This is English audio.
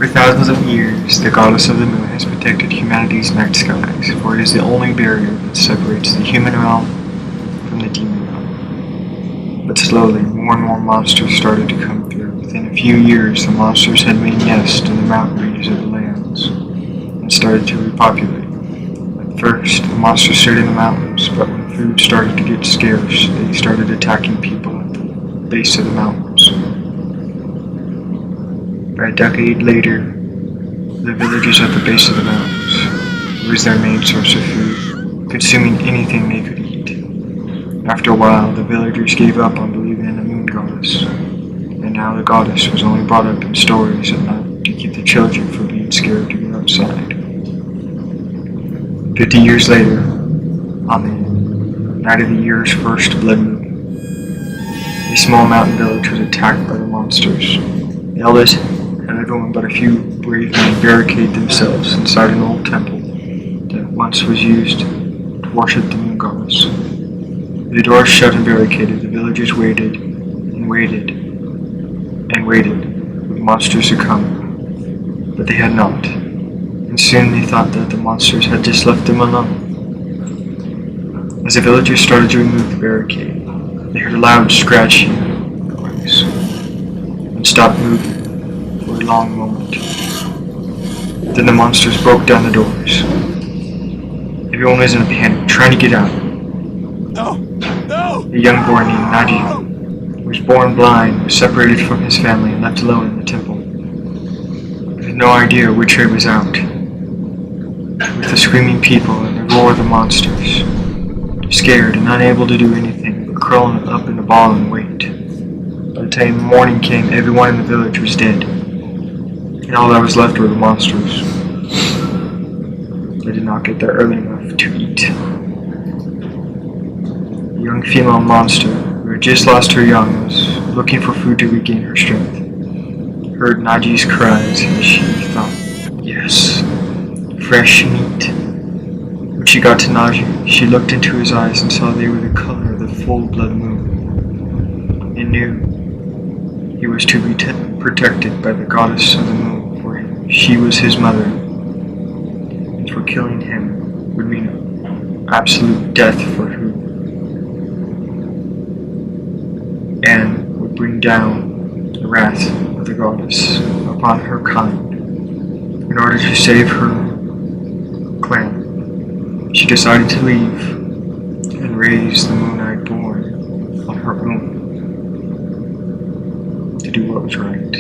For thousands of years, the goddess of the moon has protected humanity's night skies, for it is the only barrier that separates the human realm from the demon realm. But slowly, more and more monsters started to come through. Within a few years, the monsters had made nests in the mountain ranges of the lands and started to repopulate. At first, the monsters stayed in the mountains, but when food started to get scarce, they started attacking people at the base of the mountains. By a decade later, the villagers at the base of the mountains was their main source of food, consuming anything they could eat. After a while, the villagers gave up on believing in the moon goddess, and now the goddess was only brought up in stories at night to keep the children from being scared to go outside. 50 years later, on the night of the year's first blood moon, a small mountain village was attacked by the monsters. The elders and everyone but a few brave men barricaded themselves inside an old temple that once was used to worship the moon goddess. With the doors shut and barricaded, the villagers waited and waited and waited for the monsters to come, but they had not, and soon they thought that the monsters had just left them alone. As the villagers started to remove the barricade, they heard a loud scratching noise and stopped moving for a long moment. Then the monsters broke down the doors. Everyone was in a panic, trying to get out. No! No! A young boy named Nadia, who was born blind, was separated from his family and left alone in the temple. He had no idea which way was out. With the screaming people and the roar of the monsters, scared and unable to do anything but crawling up in a ball and wait. By the time morning came, everyone in the village was dead, and all that was left were the monsters. They did not get there early enough to eat. A young female monster, who had just lost her young, was looking for food to regain her strength. Heard Naji's cries, and she thought, yes, fresh meat. When she got to Naji, she looked into his eyes and saw they were the color of the full blood moon, and knew he was to be protected by the goddess of the moon, for she was his mother, and for killing him would mean absolute death for her, and would bring down the wrath of the goddess upon her kind. In order to save her clan, she decided to leave and raise the moon-eyed boy on her own to do what was right.